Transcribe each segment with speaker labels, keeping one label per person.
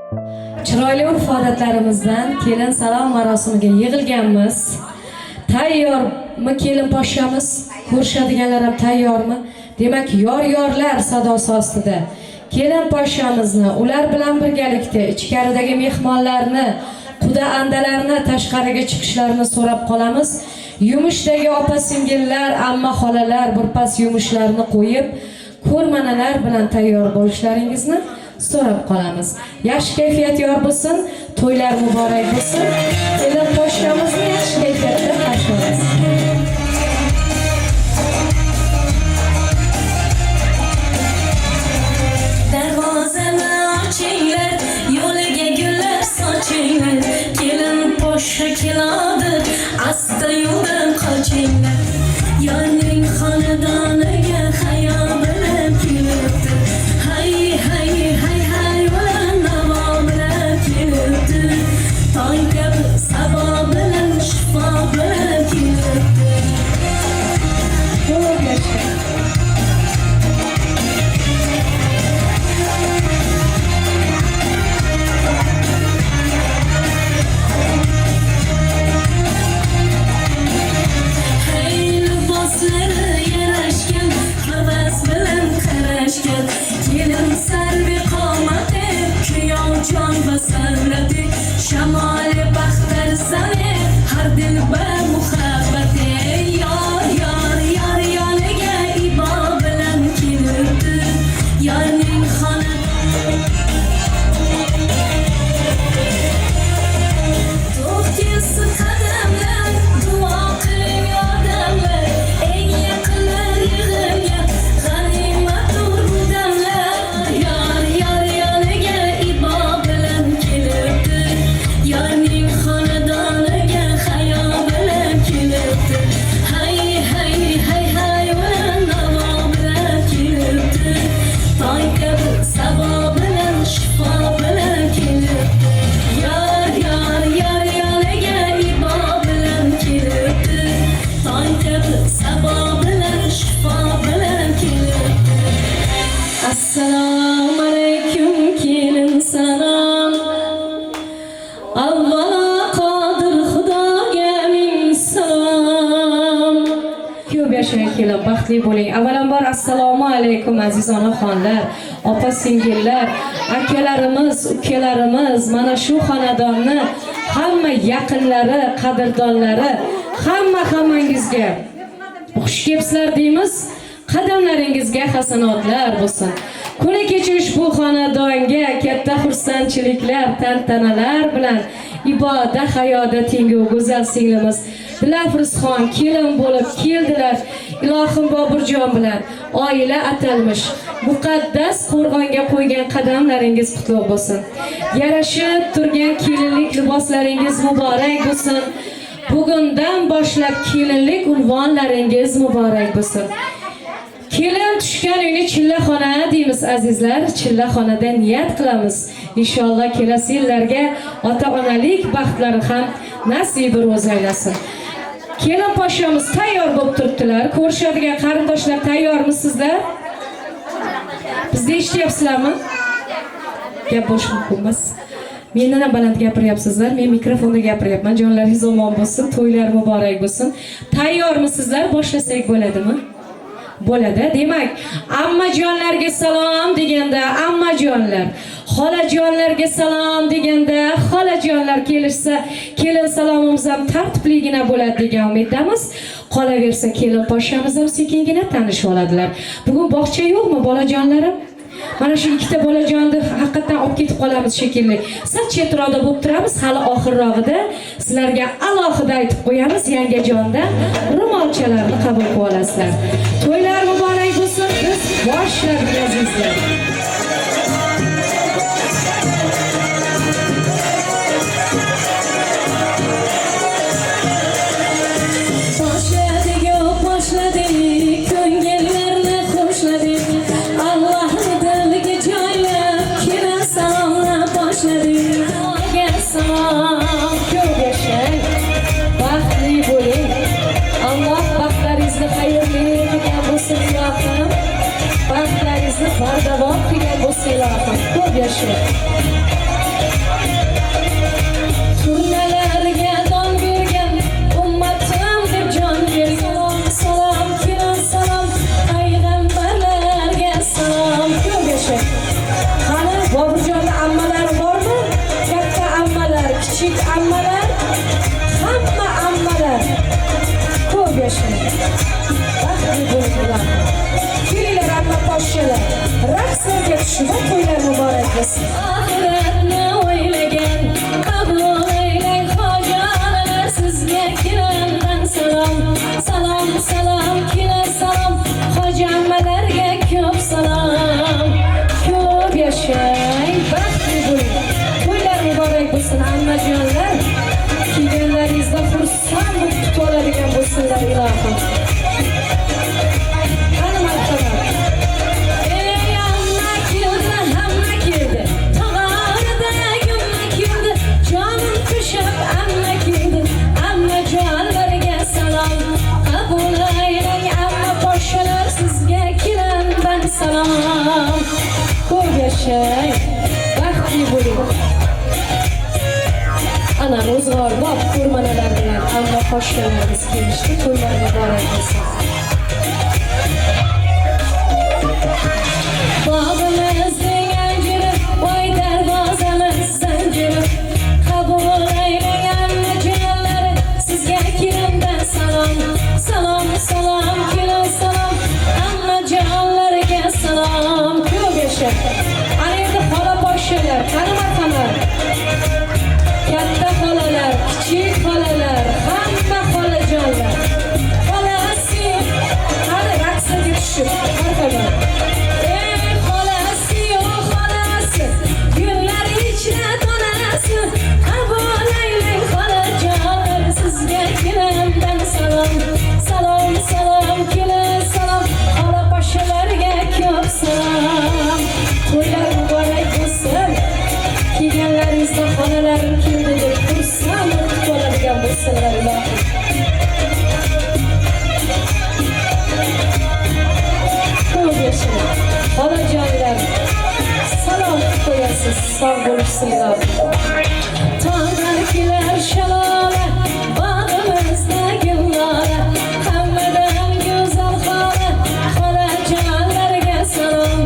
Speaker 1: Chiroyli urf-odatlarimizdan kelin salom marosimiga yig'ilganmiz. Tayyormi kelin poshshamiz? Ko'rishadiganlar ham tayyormi? Demak, yor-yorlar sadosi ostida kelin poshshamizni ular bilan birgalikda ichkaridagi mehmonlarni, quda andalarni tashqariga chiqishlarini so'rab qolamiz. Yumushdagi opa-singillar, amma xolalar birpas yumushlarni qo'yib, ko'rmanalar bilan tayyor bo'lishlaringizni so'rab qolamiz. Yaxshi kayfiyat yor bo'lsin, to'ylar muborak bo'lsin. Kelin poshshamizni yaxshi kayfiyatda qarshilamiz.
Speaker 2: Darvozani ochinglar, yo'liga gullar sochinglar. Kelin poshsha keladi, asta yo'ldan qochinglar. Yorning xonadoniga hayo bilan kelibdi. Hay hay hay hay bilan navo bilan kelibdi. Toy kabi sabo bilan shifo bilan kelibdi. Kelin sarvi qomati, kuyov jon basarati, shamoli baxtar zani, har dilbar muhabbati. Yor yor yor yoniga ibo bilan kelibdi. Yorning xonadoniga to'xtasi qadamlar, duo qiling odamlar, eng yaqinlar yig'ilgan g'animat urudamlar. Yor yor yoniga ibo bilan kelibdi. Yorning xonadoniga hayo bilan kelibdi. Hay hay hay hay bilan navo bilan kelibdi. Toy kabi sabo bilan shifo bilan kelibdi. Yor yor yor yoniga ibo bilan kelibdi. Toy kabi sabo bilan shifo bilan kelibdi. Assalomu alaykum kelin salom. Avvalo qodir Xudoga ming salom.
Speaker 1: Ko'p yashang kelin, baxtli bo'ling. Avvalambor assalomu alaykum aziz onaxonlar, opa-singillar, akalarimiz, ukalarimiz, mana shu xonadonni hamma yaqinlari, qadrdonlari, hammangizga xush kelibsizlar deymiz. Qadamlaringizga hasanotlar bo'lsin. Kuni kecha ushbu xonadonga katta xursandchiliklar, tantanalar bilan ibodat hayoda tengu go'zal singlimiz Dilafruzxon kelin bo'lib keldilar. Ilohim Boburjon bilan oila atalmish muqaddas qo'rg'onga qo'ygan qadamlaringiz qutlug' bo'lsin. Yarashib turgan kelinlik liboslaringiz muborak bo'lsin. Bugundan boshlab kelinlik unvonlaringiz muborak bo'lsin. Kelin tushgan uyni chillaxona deymiz azizlar. Chillaxonada niyat qilamiz. Inshaalloh kelasi yillarga ota-onalik baxtlari ham nasibi ro'z aylasin. Kelin poshshamiz tayyor bo'lib turibdilar. Ko'rishadigan qarindoshlar tayyormisizlar? Bizni eshityapsizlarmi? Gap bosh mumkin emas. Mendan ham baland gapiryapsizlar. Men mikrofonda gapiryapman. Jonlaringiz omon bo'lsin, to'ylar muborak bo'lsin. Tayyormisizlar? Boshlasak bo'ladimi? Bo'ladi. Demak, ammajonlarga salom deganda ammajonlar, xolajonlarga salom deganda xolajonlar kelishsa, kelin salomimiz ham tartibligina bo'ladi degan umiddamiz. Qolaversa kelin poshshamiz ham sekingina tanishib oladilar. Bugun bog'cha yo'qmi bolajonlarim? Mana shu ikkita bolajonni haqiqatan olib ketib qolamiz shekilli. Sal chetroqda bo'lib turamiz, hali oxirrog'ida sizlarga alohida aytib qo'yamiz, yangajondan ro'molchalarni qabul qilib olasizlar. To'ylar muborak bo'lsin. Biz boshladik azizlar. Boshladik, ko'ngillarni xushladik. Allohning diliga joylab, kelin salomlar boshladik. Salom, ko'p yashang, baxtli bo'ling. Alloh baxtlaringizni xayrli qilgan bo'lsin ilohim. Baxtlaringizni bardavom qilgan bo'lsin ilohim. Ko'p yashang. Nurjonda ammalar bormi? Katta ammalar, kichik ammalar, hamma ammalar. Ko'p yashang. Baxtli bo'linglar. Kelinglar amma poshshalar. Raqslarga tushib to'ylar muborak bo'lsin.
Speaker 2: Oxiratni o'ylagan qabul aylang hojalar sizga kiramdan salom. Salom salom kelar salom hoji ammalarga ko'p salom.
Speaker 1: Ko'p yashang, baxtli bo'ling. To'ylar muborak bo'lsin ammajonlar. Kelganlaringizda xursand bo'lib kutib oladigan bo'lsinlar ilohim. Qani marhamat.
Speaker 2: Ey amma keldi hamma keldi tog'orida gumma keldi jonim tushib amma keldi amma jonlarga salom. Qabul aylang amma poshshalar sizga kiramdan salom.
Speaker 1: Ko'p yashang, baxtli bo'ling. Ana ro'zg'orbob ko'rmanalar bilan amma poshshalarimiz kelishdi. To'ylar muborak bo'lsin.
Speaker 2: Bog'imizning anjiri voy darvozamiz zanjiri qabul aylang annajonlari sizga kirimdan salom. Salom salom kelin salom annajonlarga salom.
Speaker 1: Ko'p yashang. Ana endi xola poshshalar, qani marhamat. Katta xolalar, kichik xolalar, hamma xolajonlar. Xolasi, qani raqslarga tushib, marhamat.
Speaker 2: Ey xolasi o xolasi gullar ichra donasi qabul aylang xolajonlar sizga kirimdan salom. Salom salom kelin salom xola poshshalarga ko'p salom.
Speaker 1: To'ylar muborak bo'lsin. Kelganlaringizda xonalarim keldi deb xursand bo'lib kutib oladigan bo'lsinlar ilohim. Ko'p yashang. Xolajonlar, salom qilib qo'yasiz. Sog' bo'lishsinlar.
Speaker 2: Tongdan kelar shalola bog'imizda gullola hammadan go'zal xola xolajonlarga salom.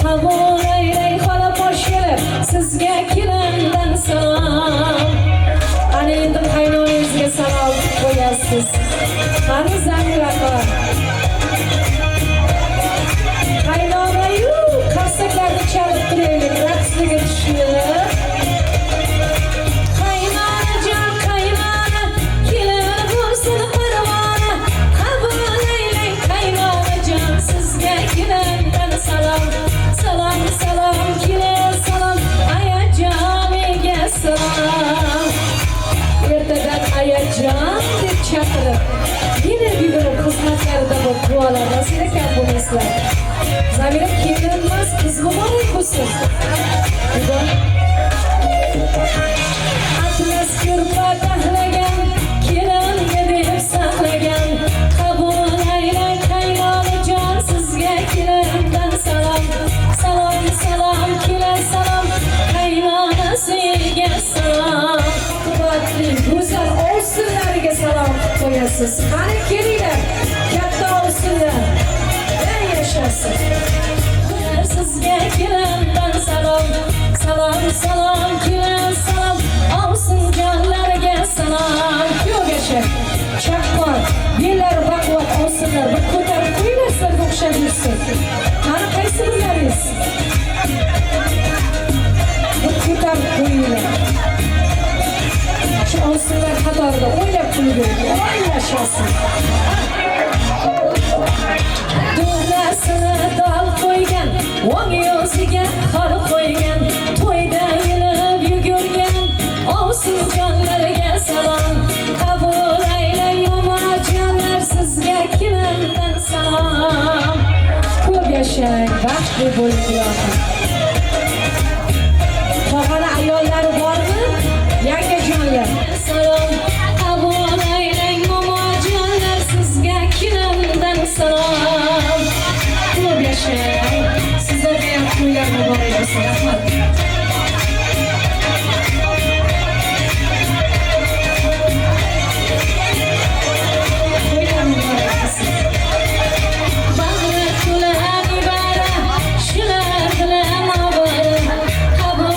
Speaker 2: Qabul aylang xola poshshalar sizga kiramdan salom.
Speaker 1: Ana endi qaynonangizga salom qilib qo'yasiz. Qani Zamira xola. Qaynona-yu, qarsaklarni chalib turaylik, raqslarga tushinglar.
Speaker 2: Qaynonajon qaynona kelin bo'lsin parvona qabul aylang qaynonajon sizga kiramdan salom. Salom salom kelin salom ayajoniga salom.
Speaker 1: Ertadan ayajon deb chaqirib, yana yugurib xizmatlarida bo'lib duolar nasib ekan bo'lmaslar. Zamira kelin emas, qiz muborak bo'lsin. Bugun
Speaker 2: Atlas kurpa tahlagan kelinga deb saqlagan qabul aylang qaynonajon sizga kiramdan salom. Salom salom kelin salom qaynonasiga salom.
Speaker 1: quvvatli, go'zal ovsinlariga salom qilib qo'yasiz. Qani kelinglar, katta ovsinlar. Ey yashasin.
Speaker 2: Sizga kiramdan salom. Salom salom kelin salom ovsinjonlarga salom.
Speaker 1: Ko'p yashang. Chaqqon, bellar baquvvat ovsinlar. Bir ko'tarib qo'yinglar, sizlarga o'xshab yursin. Qani qaysi birlaringiz? Bir ko'tarib qo'yinglar. Shu ovsinlar qatorida o'ylab kulgin. Voy yashasin.
Speaker 2: Duhlasini dol qo'ygan o'ng yuziga xor qo'ygan to'yda yilib yugurgan ovsinjonlarga salom. Qabul aylang omojonlar sizga kiramdan salom.
Speaker 1: Ko'p yashang, baxtli bo'ling ilohim. Tog'ani ayollari bormi? Yangajonlar.
Speaker 2: Salom. Qabul aylang omojonlar sizga kiramdan salom.
Speaker 1: Ko'p yashang. Sizlarga ham to'ylar muborak bo'lsin. Rahmat. To'ylar muborak bo'lsin.
Speaker 2: Bag'ri to'la ibara shular bilan obora qabul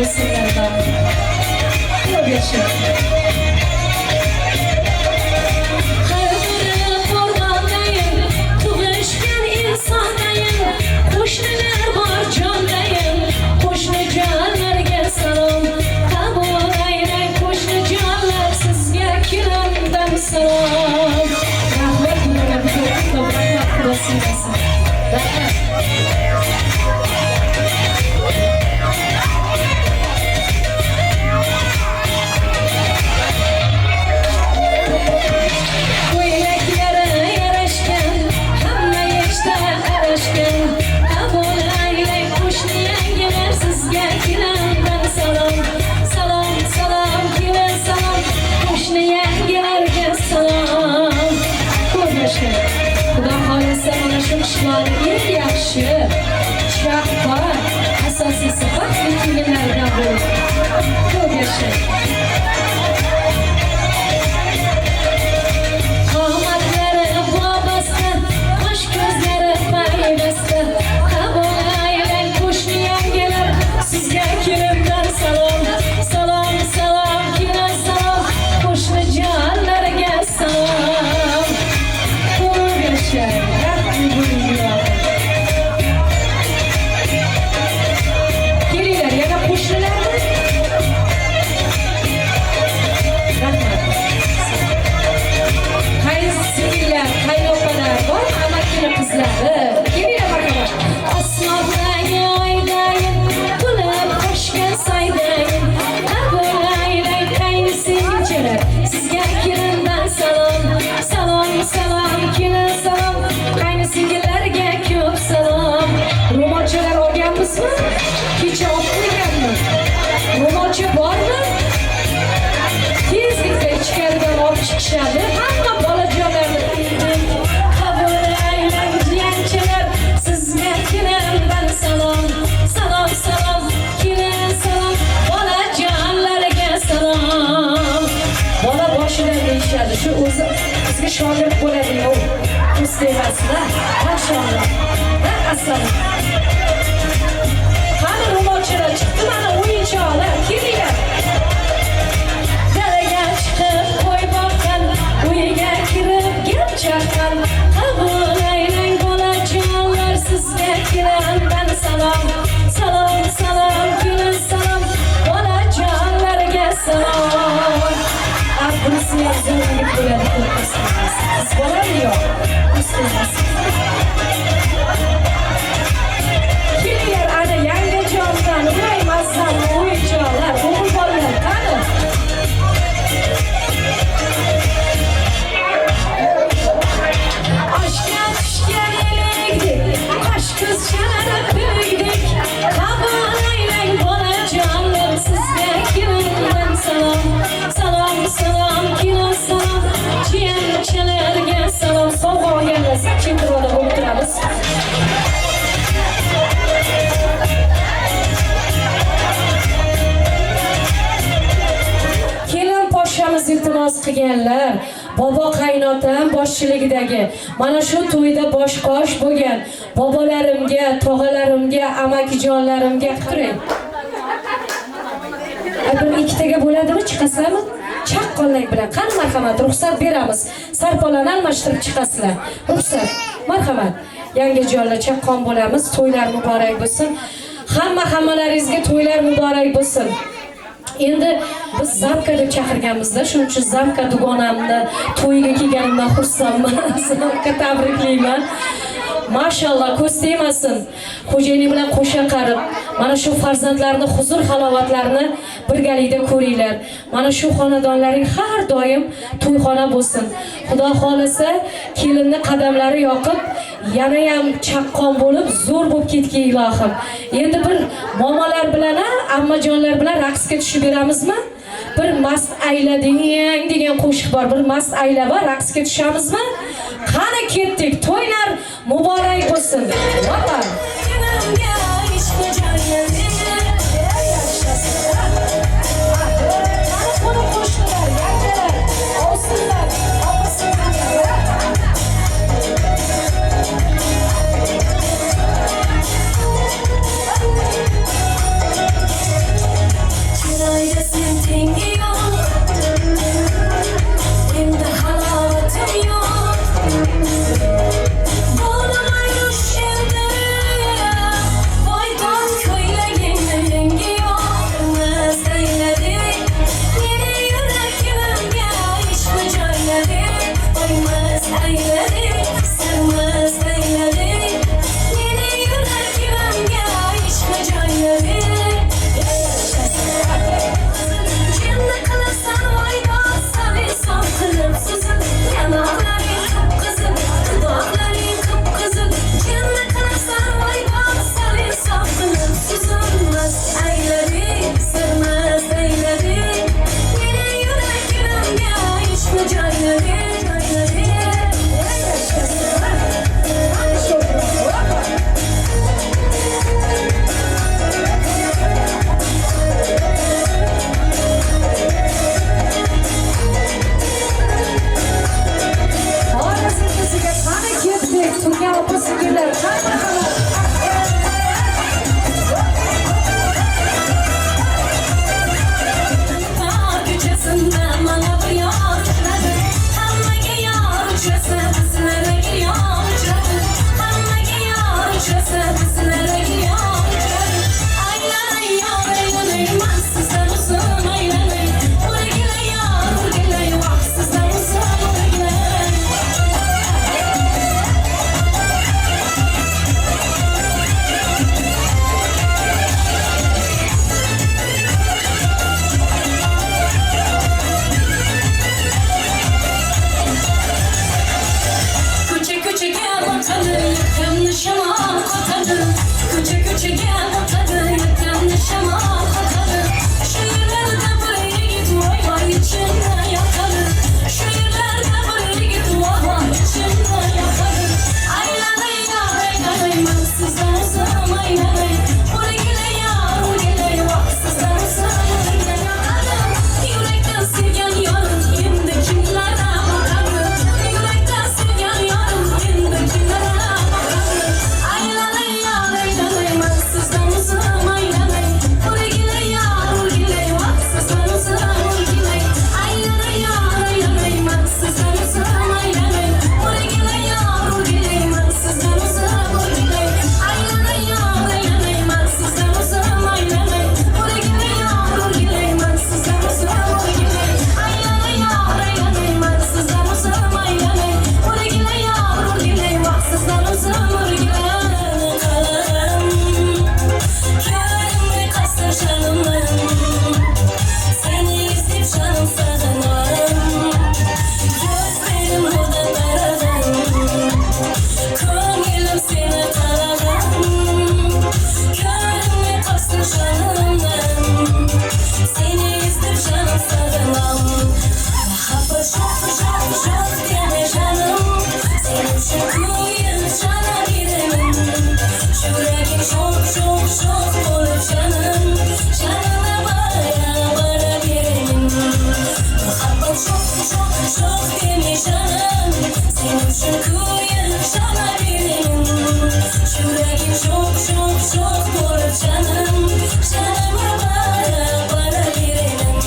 Speaker 1: bo'lsinlar bari. Ko'p yashang.
Speaker 2: Har biri qo'rg'ondayin, tug'ishgan insondayin, qo'shnilar bor jondayin, qo'shnijonlarga salom. Qabul aylang qo'shnijonlar, sizga kiramdan salom.
Speaker 1: Rahmat, ko'p rahmat bo'lsin. Rahmat.
Speaker 2: Ko'ylaklari yarashgan, hamma ishda aralashgan. Qabul aylang qo'shni yangilar, sizga kiramdan salom. Salom, salom, kelin salom, qo'shni yangilarga salom.
Speaker 1: Ko'p yashang. Xudo xolisa mana shu ishlarni eng yaxshi, shafqat, asosiysi baxtli kelinlardan bo'lib. Ko'p yashang.
Speaker 2: Qomatlari bobasta, qosh ko'zlari paydasta. Qabul aylang qo'shni yangilar, sizga kirimdan salom. Salom, salom, kelin salom, qo'shni jonlarga salom.
Speaker 1: Ko'p yashang. Baxtli bo'linglar. Kelinglar, yana qo'shnilarmi? Rahmat. Qaysingillar, qaynoqalar bor, amakini qizlari. Kelinglar marhamat.
Speaker 2: Osmondagi oydayin, kulib qo'shgan saydayin. Qabul aylang qaynsingilar, sizga kirimdan salom. Salom, salom, kelin salom, qaynsingilarga ko'p salom.
Speaker 1: Ro'molchalar olganmizmi? Kecha olib qo'yganmi? Ro'molcha bormi? Tezlikda ichkaridan olib chiqishadi. Hamma bolajonlarni
Speaker 2: Qabul aylang jiyanchilar, sizga kirimdan salom. Salom, salom, kelin salom, bolajonlarga salom.
Speaker 1: bola boshidan deyishadi. Shu o'zi bizga shogird bo'ladi-yu. Biz demaslar. Mashallah. Va assalom. Qani ro'molchalar chiqdi, mana o'yinchoqlar. Kelinglar.
Speaker 2: Dalaga chiqib qo'y boqqan, uyiga kirib gap chaqqan. Qabul aylang bolajonlar, sizga kirimdan salom. Salom, salom, kelin salom, bolajonlarga salom.
Speaker 1: Bunisi zo'rlik bo'ladi, ko'rpasiz. Siz bolami yo'q? Ustoz. Kelinglar, ana yangi jondan, voy mazzali o'yinchoqlar, o'g'il bolalar, qani?
Speaker 2: Oshga tushgan elikdik, qosh ko'z chanada ko'ydik. Qabul aylang bolajonlar, sizga kirimdan salom. Salom, salom, kelin salom, jiyanchilarga salom.
Speaker 1: Sovg'a olganlar, chindiroda o'tiramiz. Kelin poshshamiz iltimos qilganlar. Bobo qaynotam boshchiligidagi mana shu to'yda bosh-qosh bo'lgan bobolarimga, tog'alarimga, amakijonlarimga qiray. Bir ikkitaga bo'ladimi, chiqasizlarmi? Chaqqonlik bilan qani marhamat, ruxsat beramiz. Sarpolani almashtirib chiqasizlar. Ruxsat. Marhamat. Yangi jonlar chaqqon bo'lamiz. To'ylar muborak bo'lsin. Hammalaringizga to'ylar muborak bo'lsin. Endi biz Zamka deb chaqirganmizda, shuning uchun Zamka dugonamni to'yiga kelganimdan xursandman. Zamka tabriklayman. Mashallah, ko'z tegmasin. Xo'jayinlik bilan qo'sha qarib, mana shu farzandlarni huzur halovatlarini birgalikda ko'ringlar. Mana shu xonadonlaring har doim to'yxona bo'lsin. Xudo xolasa, kelinni qadamlari yoqib, yana ham chaqqon bo'lib, zo'r bo'lib ketgan ilohim. Endi bir momolar bilan, ammajonlar bilan raqsga tushib beramizmi? Bir mast aylading degan qo'shiq bor. Bir mast aylaba raqsga tushamizmi? Qani ketdik. To'ylar muborak bo'lsin. Vatan.
Speaker 2: için kuyuşana benim. Yüreğim çok çok çok dolu canım. Canıma bana verelim.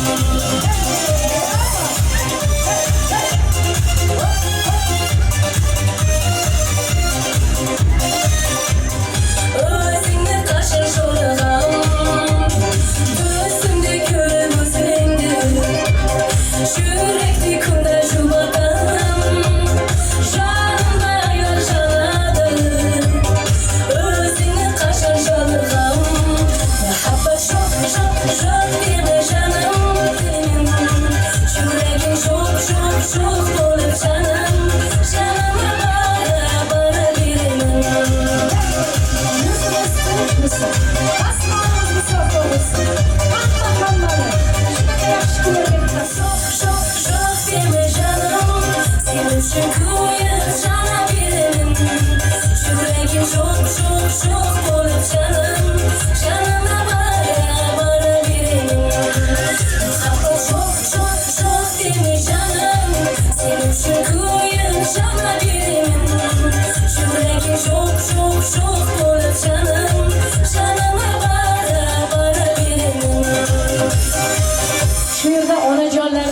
Speaker 2: Özünde kaşır şorağım. Gözümde körüm özünde. Yürekli kunda jubadım. Canımda yaşanadım. Özünde kaşır şorağım. Muhabbet çok çok çok deme canım benim. Yüreğim çok çok çok dolu canım. Canıma bana verelim. Çok deme canım. Senin için kuyuşana benim. Yüreğim çok çok çok dolu canım. Canıma bana verelim. Çok çok çok deme canım. Senin için kuyuşana benim. Yüreğim çok çok çok dolu canım. Canıma bana verelim.
Speaker 1: Şu yerda onajonlar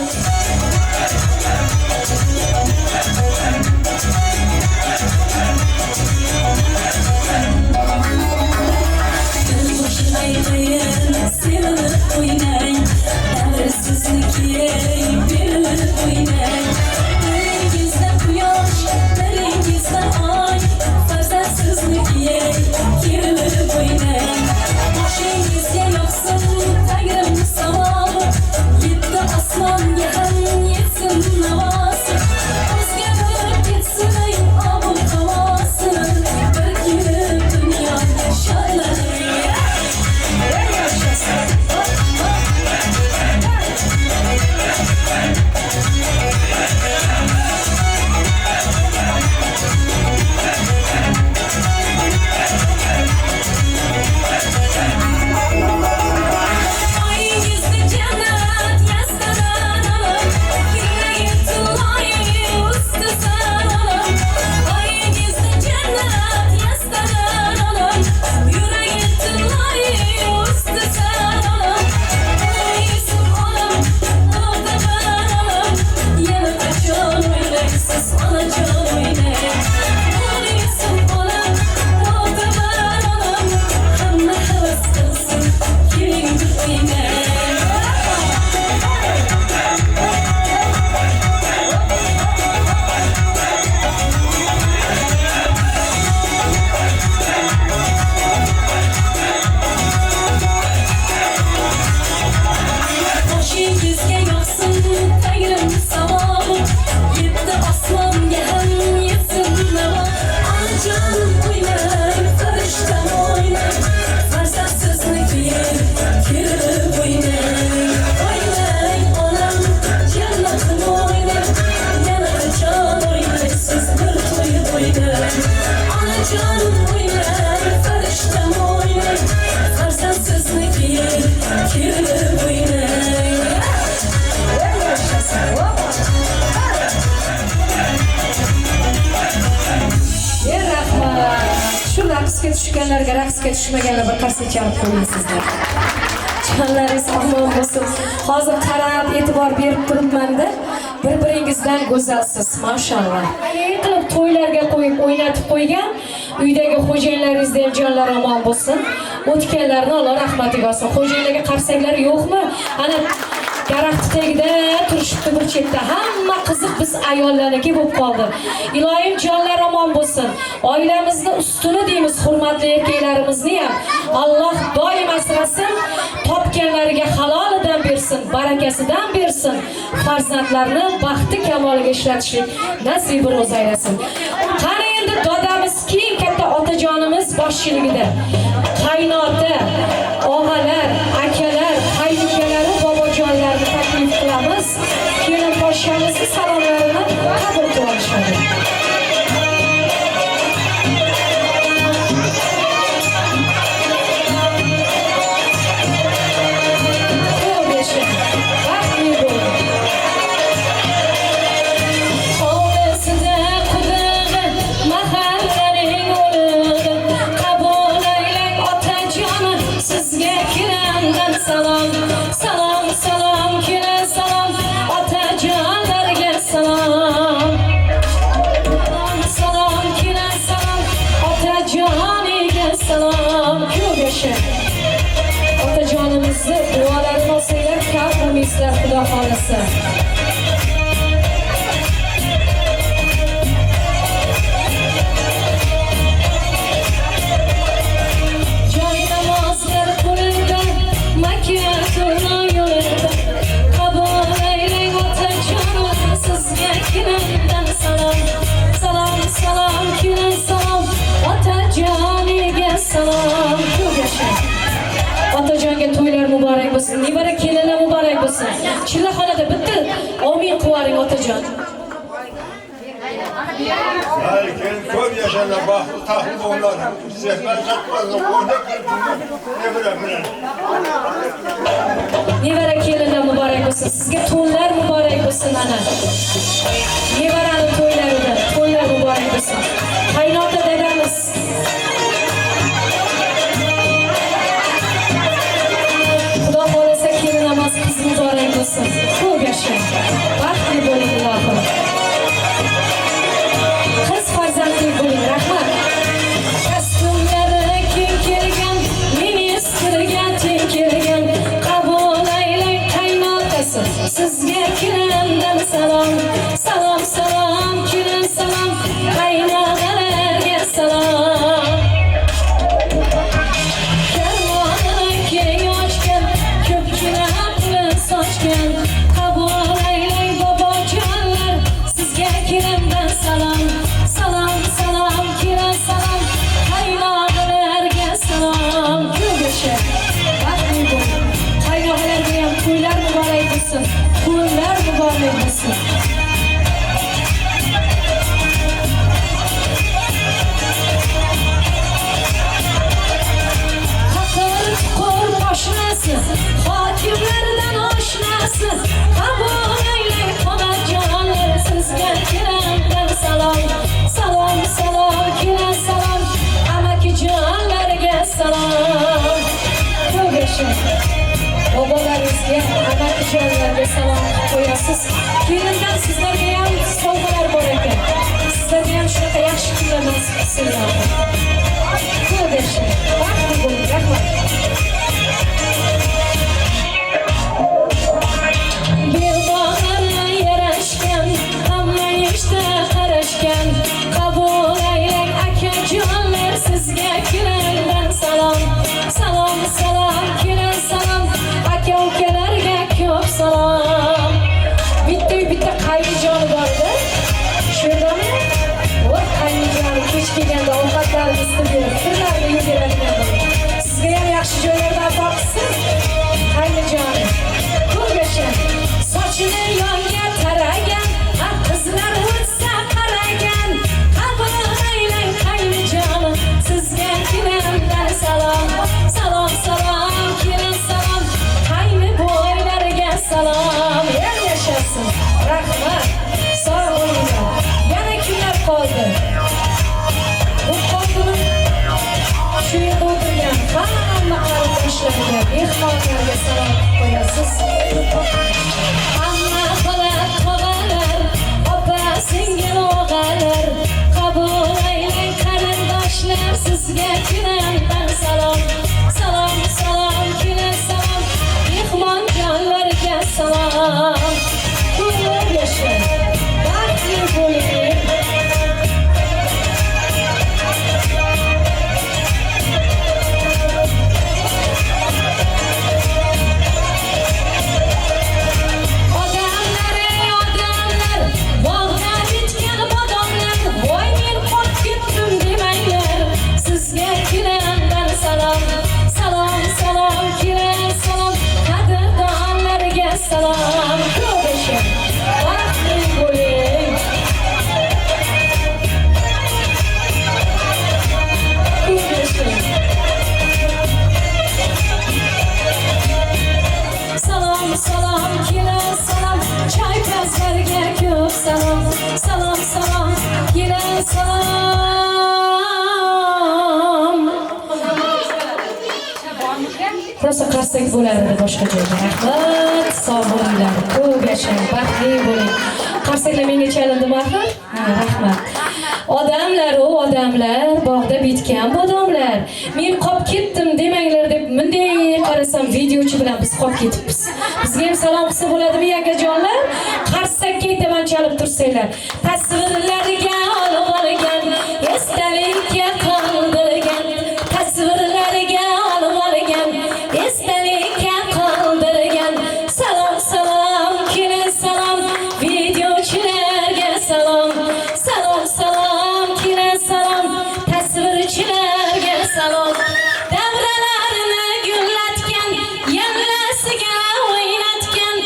Speaker 2: Boşuna ayırmayın, sevilip oynayın. Devresizlik yiyin, verilip oynayın. Derinizde kuyaş, derinizde ay. Farzansızlık yiyin, gerilip oynayın. Başınızga yoksın, Tanrım savabı. Yetti asman yahan, yetsin navası. O'zga bo'lib ketsin, ey obim havasi. Bir kelib dunyo shodlanay. Ayingizda jannat yastadan olib, yuragim tulloyi ustisan olib. Ayingizda jannat yastadan olib, yuragim tulloyi ustisan olib. O'ylaysiz onam, o'rtaban olib, yana qachon o'ylaysiz onajon o'ynay. O'ylaysiz onam, o'rtaban olib, hamma havas qilsin, keling bir o'ynay. Boshingizga yoqsin, Tangrim savobı. Yetti osmonga ham yetsin navo. Onajonim o'ynay, farishtam o'ynay. Farzandsizlik kelib o'ynay. O'ynay onam, jannatim o'ynay. Yana qachon o'ynaysiz bir to'yib o'ynay. Onajonim o'ynay, farishtam o'ynay. Farzandsizlik kelib o'ynay.
Speaker 1: rahmat. Shu raqsga tushganlarga, raqsga tushmaganlar bir qarsak chalib qo'ying sizlar. Jonlaringiz omon bo'lsin. Hozir qarab e'tibor berib turibman-da. Bir-biringizdan go'zalsiz, mashallah. Qilib to'ylarga qo'yib o'ynatib qo'ygan uydagi xo'jayinlaringizda ham jonlar omon bo'lsin. O'tganlarni Alloh rahmatiga olsin. Xo'jayinlarga qarsaklar yo'qmi? Ana daraxt tagida turishibdi bir chetda. Hamma qiziq biz ayollarniki bo'lib qoldi. Iloyim jonlar omon bo'lsin. Oilamizni ustuni deymiz, hurmatli erkaklarimizni ham Alloh doim asrasin, topganlariga halolidan bersin, barakasidan bersin. Farzandlarni baxti kamoliga ishlatishlik nasibi ro'z aylasin. Qani endi dodamiz keng katta otajonimiz boshchiligida qaynota, og'alar, akalar, qaynukalari, bobojonlarni taklif qilamiz. Kelin poshshamizning salomlarini qabul qilib olishadi.
Speaker 2: Hovlisida quda
Speaker 1: chillaxonada bitta omin qilaring otajon.
Speaker 3: Keyin ko'p yashanglar, baxtli taxtli bo'linglar. Sehmat qatqazib o'rdak qilib
Speaker 1: Nevara kelinlar muborak bo'lsin. Sizga to'ylar muborak bo'lsin mana. Nevarani to'ylar muborak bo'lsin. Qaynota dadamiz. Xudo xolasa kelin namoz qiz muborak bo'lsin. Ko'p yashang. Baxtli bo'ling ilohim. Qiz farzandli bo'ling. Rahmat. Kasbimlari keng kelgan, meni istirgan teng kelgan. Qabul aylang qaynotasi. Sizga kelindan salom. Salom salom kelin salom. Qaynotalarga salom. Karvonini keng ochgan, ko'pgina pul sochgan. Qabul aylang bobojonlar. Sizga kelindan salom. Salom salom kelin salom. Qaynotalarga salom. Ko'p yasha. Baxtli bo'ling. Qaynotalarga ham to'ylar muborak bo'lsin. To'ylar muborak bo'lsin. Hokimlardan oshnasi qabul aylang onajonlar sizga kelindan salom. Salom salom kelin salom. Amakijonlarga salom. Ko'p yashang. Bobolaringizga, amakijonlarga salom qo'yasiz. Kelindan sizlarga ham sovg'alar bor ekan. Sizlarga ham shunaqa yaxshi kunlar nasib qilsin. Ko'p yashang. Baxtli bo'ling. Rahmat. Qabul aylang akajonlar sizga kelindan salom. Salom salom kelin salom. Aka ukalarga ko'p salom. Bitta qaynijoni bor-da. Shundami? Voy qaynijoni kech kelganda ovqatlarni isitib berib, turlarni yeb beradigan bo'ldi. Sizga ham yaxshi joylarda olib borsin. Qaynijoni. Ko'p yashang. Sochini yonga taragan, qizlar o'tsa qaragan. Qabul aylang qaynijoni sizga kelindan salom. Salom salom kelin salom. Qayni bo'ylarga salom. Yer yashasin. Rahmat. Sog' bo'linglar. Yana kimlar qoldi? Bu qoldi. Shu yerda o'tirgan hamma qarindoshlarga, mehmonlarga salom qo'yasiz. Hamma xola-tog'alar, opa-singil og'alar, qabul aylang qarindoshlar sizga kelindan salom. Salom salom kelin salom. Mehmonjonlarga salom. Ko'p yashang. Baxtli bo'ling. Salom, ko'p yashang. Baxtli bo'ling. Ko'p yashang. Salom, salom, kelin salom. Choypazlarga ko'p salom. Salom, salom, kelin salom. Prosta qarsak bo'lardi boshqa joyda. Rahmat. Sog' bo'linglar. Ko'p yashang. Baxtli bo'ling. Qarsaklar menga chalindimi axir? Rahmat. Odamlar, o odamlar, bog'da bitgan bodomlar. Men qolib ketdim demanglar deb bunday qarasam videochi bilan biz qolib ketibmiz. Bizga ham salom qilsa bo'ladimi akajonlar? Qarsakka aytaman chalib tursanglar. Tasvirlarga olib olgan, esdalikka qoldirgan. Tasvirlarga olib olgan, esdalikka qoldirgan. Salom salom kelin salom. Videochilarga salom. Salom salom kelin salom. Tasvirchilarga salom. Davralarni gullatgan, yallasiga o'ynatgan.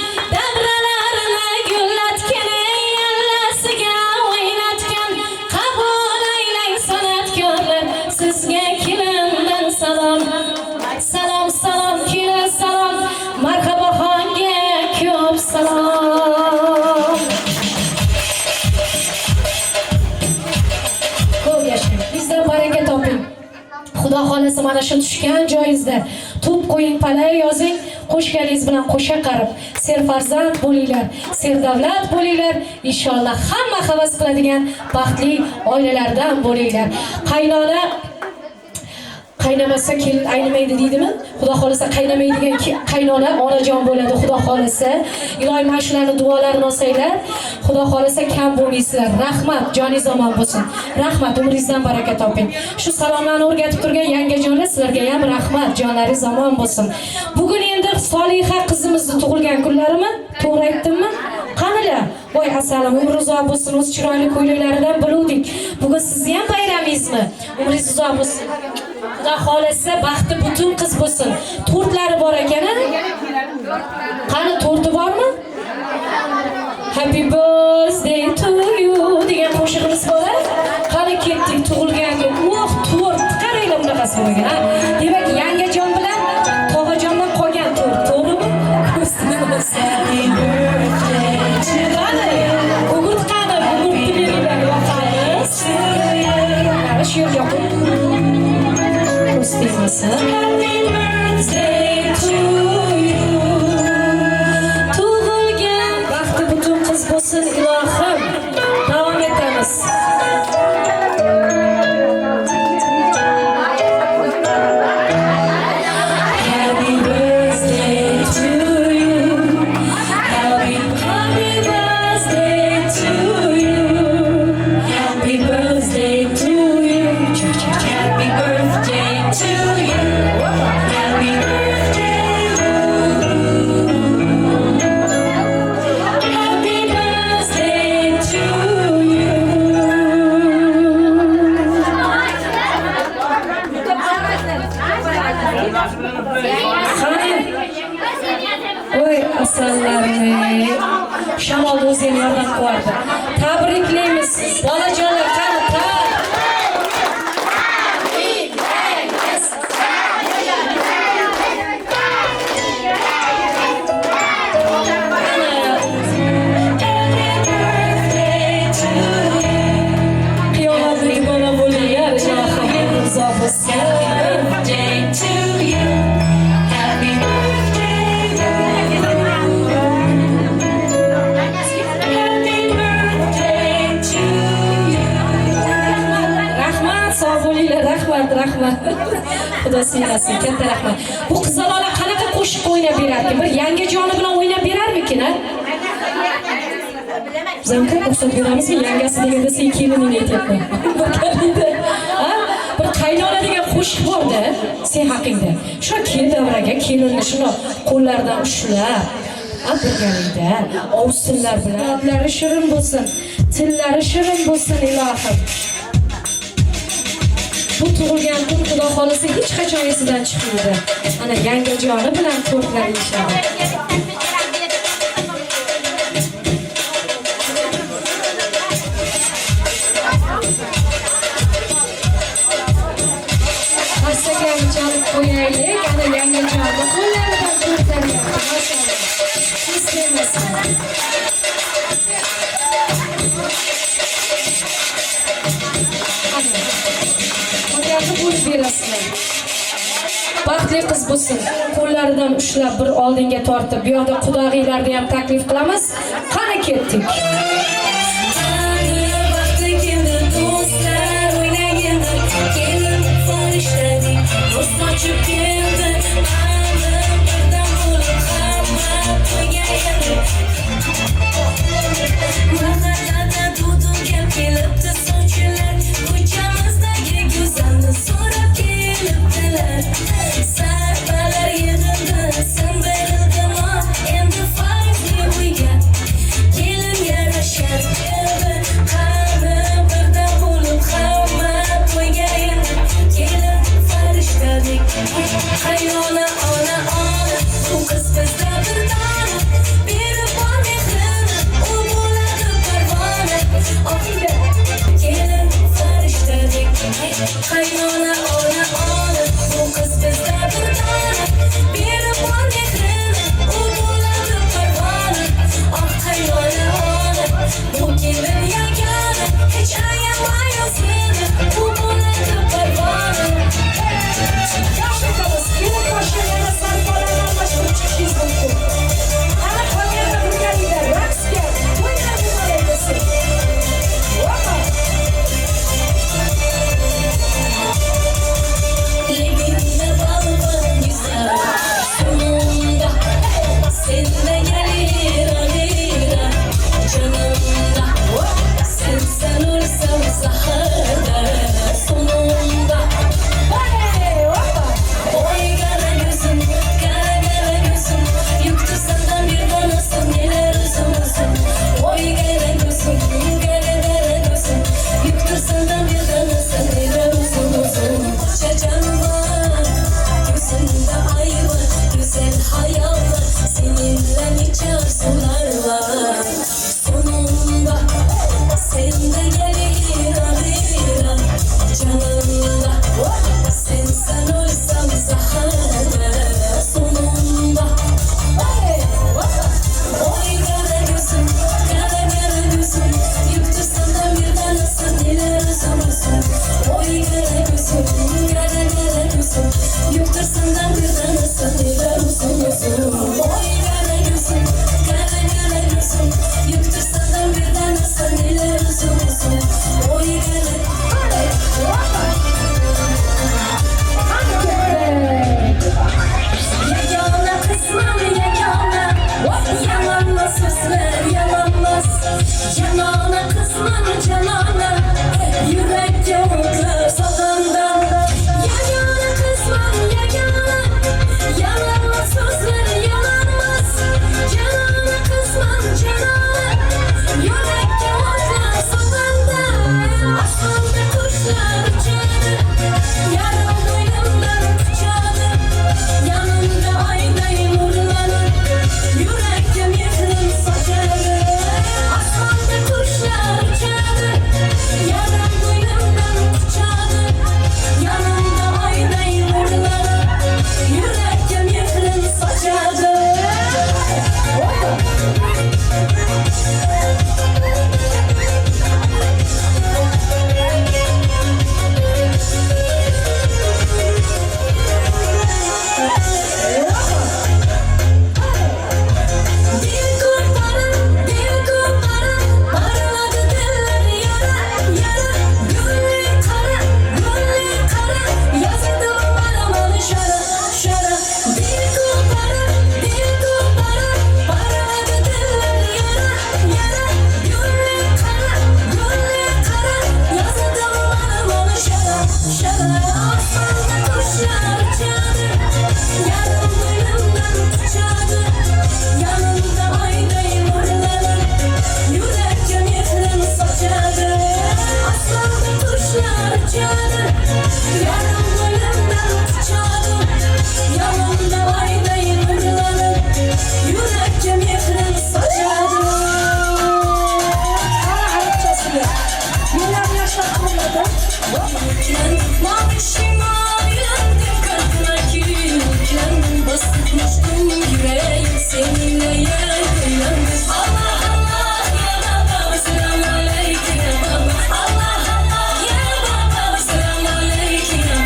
Speaker 1: Xudo xolasa mana shu tushgan joyingizda to'p qo'ying, palay yozing, qo'shganingiz bilan qo'sha qarib serfarzand bo'linglar, serdavlat bo'linglar. Inshaalloh hamma havas qiladigan baxtli oilalardan bo'linglar. Qaynona qaynamasa kelin aynimaydi deydimi? Xudo xolasa qaynamaydigan qaynona onajon bo'ladi Xudo xolasa. Iloyim mana shularni duolarini olsanglar, Xudo xolasa kam bo'lmaysizlar. Rahmat, joningiz omon bo'lsin. Rahmat, umringizdan baraka toping. Shu salomlarni o'rgatib turgan yangajonlar sizlarga ham rahmat, jonlaringiz omon bo'lsin. Bugun endi Soliha qizimizni tug'ilgan kunlarimi? To'g'ri aytdimmi? Qanilar? Voy asalim, umri uzoq bo'lsin, o'z chiroyli ko'ylaklaridan biluvdik. Bugun sizni ham bayramingizmi? Umringiz uzoq bo'lsin. Xudo xolasa baxti butun qiz bo'lsin. Tortlari bor ekan-a? Qani torti bormi? Happy birthday to you degan qo'shig'imiz bor. Qani ketdik tug'ilgan kun. Oh, tort qaranglar bunaqasi bo'lgan, ha? Demak, yangajon bilan tog'ajondan qolgan tort, to'g'rimi? Happy birthday to you. Gugurt qani, gugurtni beringlar, yoqamiz. Shu yerga Happy birthday to you. Tug'ilgan baxti butun qiz bo'lsin ilohim. Davom etamiz. Happy birthday to you. Happy birthday to you. Happy birthday to you. Happy birthday to you. Happy birthday. Happy birthday to you. Oy asallarni shamol o'zini yordam qilardi. Tabriklaymiz bolajonlar, qani rahmat. Xudo siylasin, katta rahmat. Bu qizaloqlar qanaqa qo'shiq o'ynab berarkan? Bir yangajoni bilan o'ynab berarmikin, ha? Biz ham ko'p o'xshatib beramizmi? Yangasi deganda sen keliningni aytyapman. Ha? Bir qaynona degan qo'shiq bor-da, sen haqingda. Shu kel davraga kelinni shuni qo'llaridan ushlab, birgalikda ovsinlar bilan gaplari shirin bo'lsin, tillari shirin bo'lsin ilohim. Bu tug'ilgan kun Xudo xolasa hech qachon esidan chiqmaydi. Ana yangajoni bilan to'rtlar yeyishadi. Hassakani chalib qo'yaylik. Ana yangajoni qo'llaridan to'rtlar yeyapti. Maşallah. Siz sevmasin. Baxtli qiz bo'lsin. Qo'llaridan ushlab bir oldinga tortib, bu yoqda qudog'iylarni ham taklif qilamiz. Qani ketdik.
Speaker 2: Şöyle asfalta kuşlar uçardı, yarım boynumdan uçardı. Yanımda aynayım oraları, yürekçe mihrim saçardı. Asfalta kuşlar uçardı, yarım boynumdan uçardı. Yanımda aynayım oraları, yürekçe mihrim saçardı. Yıllar yaşatmadı. Mavişim mavilendim kalbime kilitlendim. Basıkmıştım yüreğim seninle yerleyendim. Allah Allah ya baba selamun aleyküm ya baba. Allah Allah ya baba selamun aleyküm ya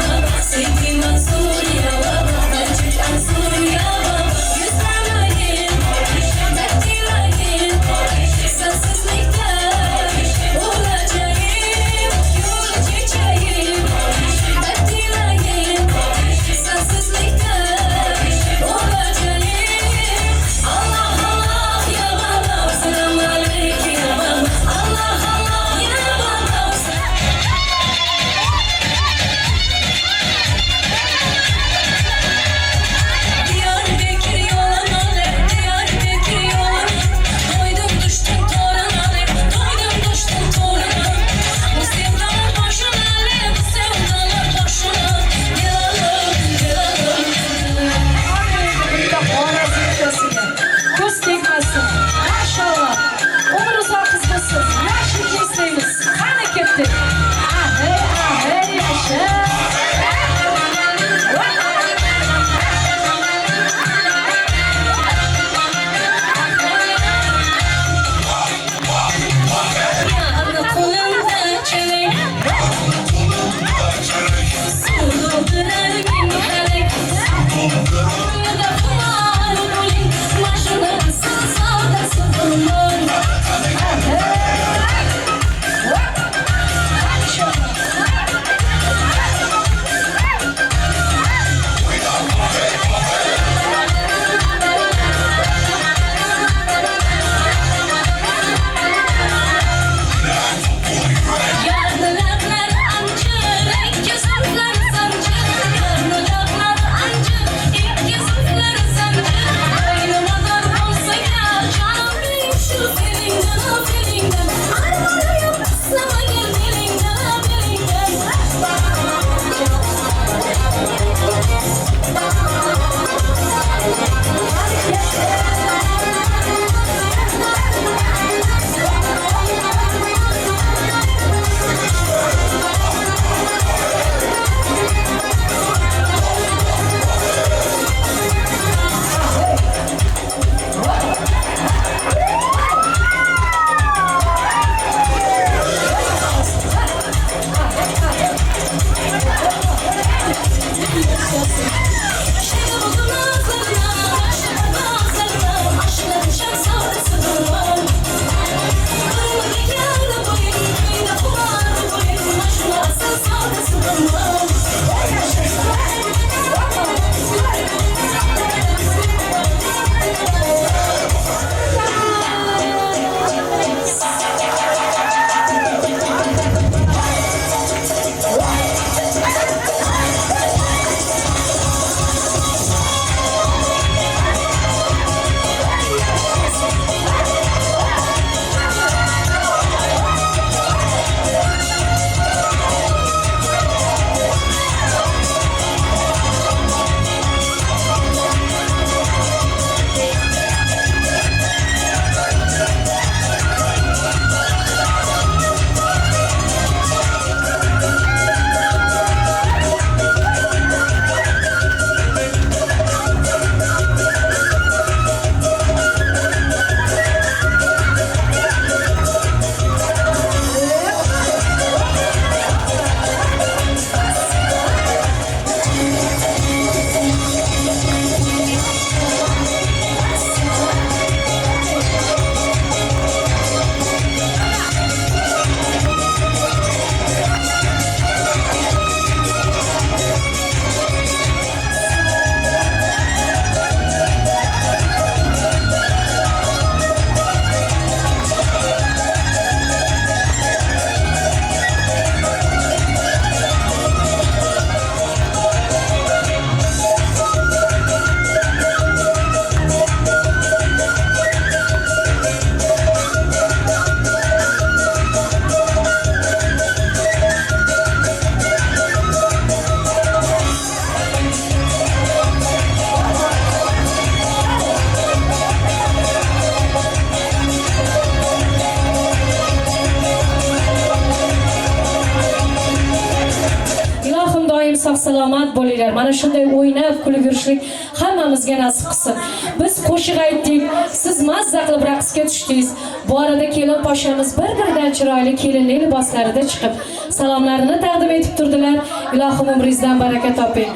Speaker 1: ilohim doim sog' salomat bo'linglar. Mana shunday o'ynab kulib yurishlik hammamizga nasib qilsin. Biz qo'shiq aytdik, siz mazza qilib raqsga tushdingiz. Bu arada kelin poshamiz bir-biridan chiroyli kelinlik liboslarida chiqib salomlarini taqdim etib turdilar. Ilohim umringizdan baraka toping.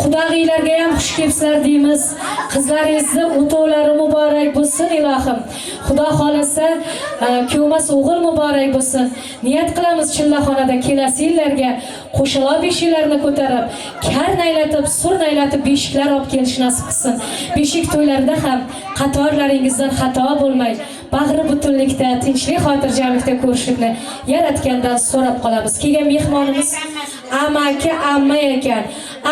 Speaker 1: Qudag'iylarga ham xush kelibsizlar deymiz. Qizlaringizni o'tovlari muborak bo'lsin ilohim. Xudo xolasa kuyovmas o'g'il muborak bo'lsin. Niyat qilamiz chillaxonada kelasi yillarga qo'shaloq beshiklarni ko'tarib, kar naylatib, sur naylatib beshiklar olib kelish nasib qilsin. Beshik to'ylarida ham qatorlaringizdan xato bo'lmay, bag'ri butunlikda, tinchlik, xotirjamlikda ko'rishlikni yaratgandan so'rab qolamiz. Kelgan mehmonimiz amaki amma ekan.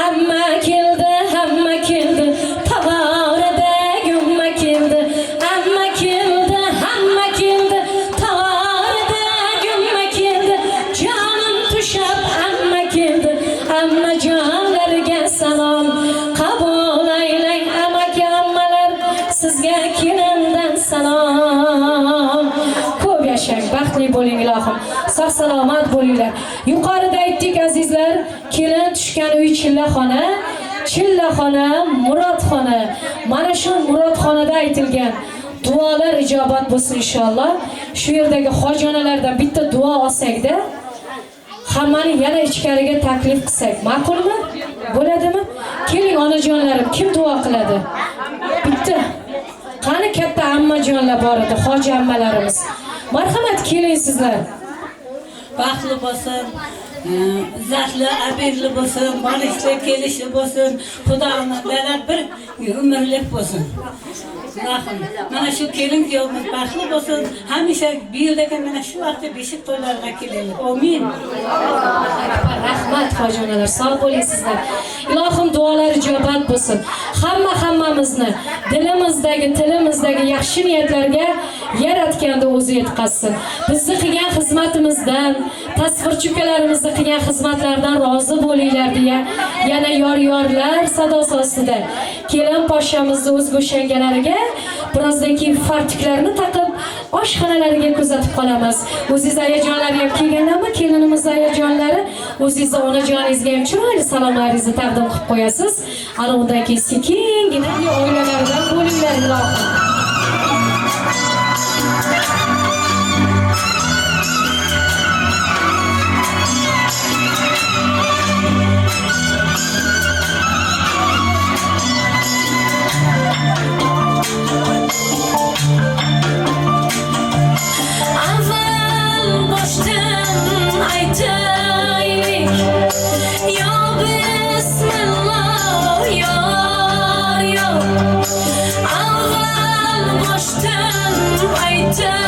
Speaker 1: Amma keldi, hamma keldi, tavorada gumma keldi. Amma keldi, hamma keldi, tavorada gumma keldi. Jonim tushab amma keldi, amma jonlarga salom. Qabul aylang amaki ammalar, sizga kelindan salom. Ko'p yashang, baxtli bo'ling ilohim. Sog' salomat bo'linglar. Yuqorida aytdik azizlar, kelin tushgan uy chillaxona, chillaxona, murodxona. Mana shu murodxonada aytilgan duolar ijobat bo'lsin inshaalloh. Shu yerdagi hojonalardan bitta duo olsak-da, hammani yana ichkariga taklif qilsak, ma'qulmi? Bo'ladimi? Keling onajonlarim, kim duo qiladi? Bitta. Qani katta ammajonlar bor edi, hoji ammalarimiz. Marhamat, keling sizlar.
Speaker 4: Baxtli bo'lsin, izzatli, abirli bo'lsin, bolishli, kelishli bo'lsin, Xudo onalar bir umrlik bo'lsin. Rahim. Mana shu kelin kuyovimiz baxtli bo'lsin, hamisha bu yildagi mana shu vaqtda beshik to'ylariga kelaylik. Amin.
Speaker 1: Rahmat hojonalar, sog' bo'ling sizlar. Ilohim duolar ijobat bo'lsin. Hammamizni dilimizdagi, tilimizdagi yaxshi niyatlarga yaratganda o'zi yetkazsin. Bizni qilgan xizmatimizdan, tasvirchi ukalarimizni qilgan xizmatlardan rozi bo'linglar deya yana yor-yorlar sadosi ostida kelin poshamizni o'z go'shangalariga birozdan keyin fartiklarni taqib oshxonalariga kuzatib qolamiz. O'zingiz ayajonlari ham kelganlarmi? Kelinimiz ayajonlari, o'zingizni onajoningizga ham chiroyli salomlaringizni taqdim qilib qo'yasiz. Ana undan keyin sekingina oilalaridan bo'linglar ilohim.
Speaker 2: Avval boshdan aytaylik, yo bismillah, yo. Avval boshdan aytaylik.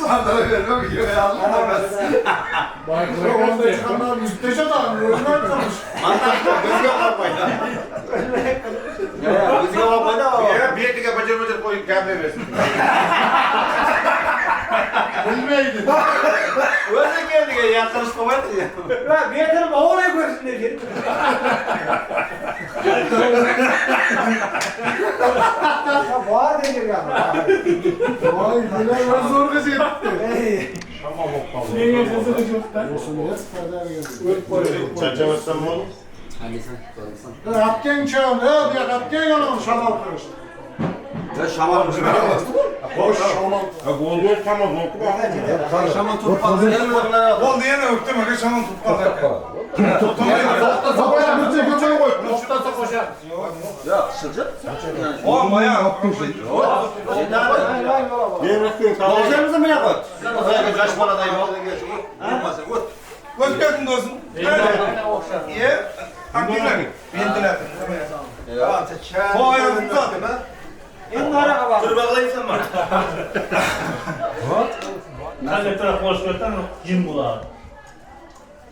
Speaker 3: Mandala vermem ki.
Speaker 5: Bak orada çıkanlar müsteşe adam. Oyunlar kalmış.
Speaker 3: Mandala gözüne bakmayın. Ya gözüne bakmayın da. Ya bir tek bacır koyup kamera versin.
Speaker 5: Bilmeydi.
Speaker 3: Öyle geldi ya yakınış koymadı ya.
Speaker 6: Ya bir yeterim oğlaya görsün diye. Ya var denir ya.
Speaker 5: Vay neler zor kız etti.
Speaker 6: Neye sesini çoktan?
Speaker 3: Çerçevesinden mi olur?
Speaker 5: Kapten çağın. Bir kapten yalan şamal kırış.
Speaker 3: Ya şaman mı?
Speaker 5: Boş şamal.
Speaker 3: Gol gol tamam oku. Şaman tutmaz. Gol diye ne öptüm öyle şaman tutmaz.
Speaker 5: Sabaya bütçe götürü koy. Noktası koşar.
Speaker 3: Ya sıcak. O bayağı. Konuşalımızı mı yapar? Kafaya kaç para dayı oldu geçiyor. Olmasın. Hoş geldin dostum. İyi. Aktifler mi? Bindiler. Ya. O ayağını tuttun ha.
Speaker 6: İnlara bak.
Speaker 3: Dur baklayayım sen bana.
Speaker 7: Sen de taraf boş versen cin bulağı.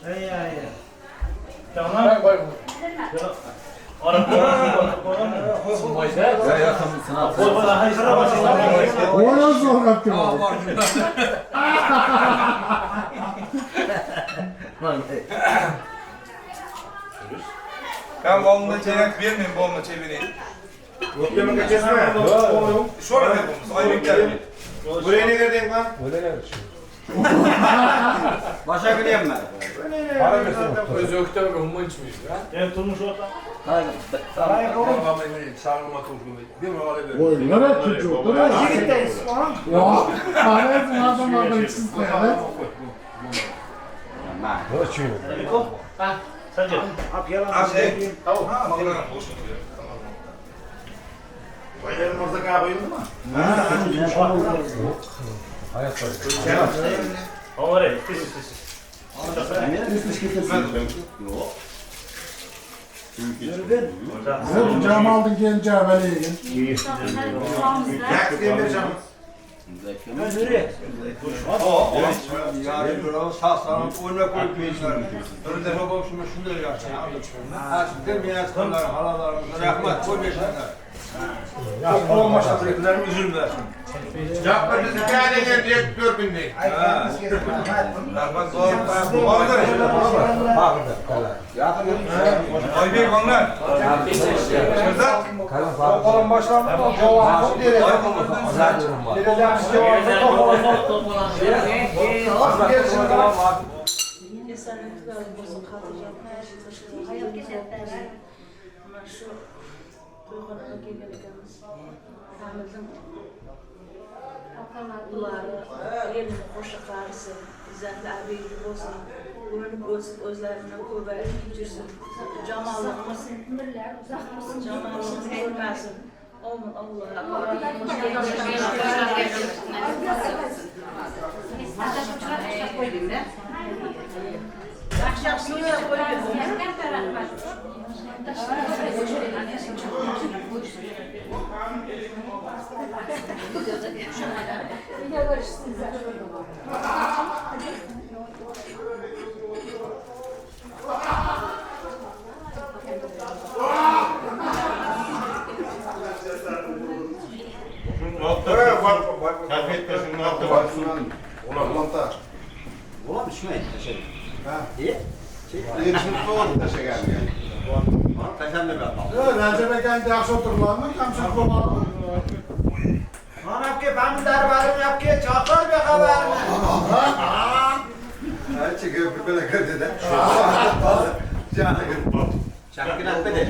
Speaker 6: İyi.
Speaker 7: Tamam. Arap koyalım mı?
Speaker 3: Ya yakın sınav.
Speaker 7: Koy bana hayır sınav.
Speaker 5: Ona zor kapten.
Speaker 8: Ben babamdan çeyrek vermeyeyim, babamdan çevireyim.
Speaker 3: Yokluğumu geçesme.
Speaker 8: Şöyle ver babamız, ay beklerim.
Speaker 3: Buraya ne girdin lan? Başa gireyim ben.
Speaker 7: Evet durmuş orada.
Speaker 5: Oyunlar hep çocuğu. Dur ya.
Speaker 6: Yigitteyiz.
Speaker 5: Ya. Kahretsin adamlardan ikisi de. Evet.
Speaker 7: Sence?
Speaker 6: Abi yalan
Speaker 8: Az şey,
Speaker 6: söyleyeyim.
Speaker 8: tavuk. Ha, makarna boşun diyor.
Speaker 3: Bayarım orada kahve mu?
Speaker 7: Oraya. Pis.
Speaker 5: Sen cam aldın genç evveliyin.
Speaker 3: Yak demir canım. O. Yani böyle sağ oyuna koyup mecbur. Öyle de babam şimdi şunu da yapsın. Ha şimdi miyatlar halalarımıza rahmet koy beşler. Ya olmasa da üzülmez. Yapma biz hikayene geldik 4000 değil. Ha. Rahmet zor. Orada. Ay bey onlar. Şurada.
Speaker 6: Oğlum başlandı. Cevap diye. Vereceğimiz cevabı toplanan.
Speaker 9: Elini qo'sha qarisin, izzatli abiyli bo'lsin, o'rnib o'sib o'zlarini ko'rib yursin, jamolimiz ko'rmasin. Omin
Speaker 3: Ulan düşmeyin. Ha? İyi. Yetişmiş oldu da şey geldi. Kaçan da ben.
Speaker 5: Recep yaxshi o'tirganmi? Kamchilik bo'lmadi.
Speaker 6: Mana ki ben darbarim yap ki çakal bir haberini.
Speaker 3: Her çıkıyor bir böyle kırdı da. Canı kırdı. Şarkı nakbe de.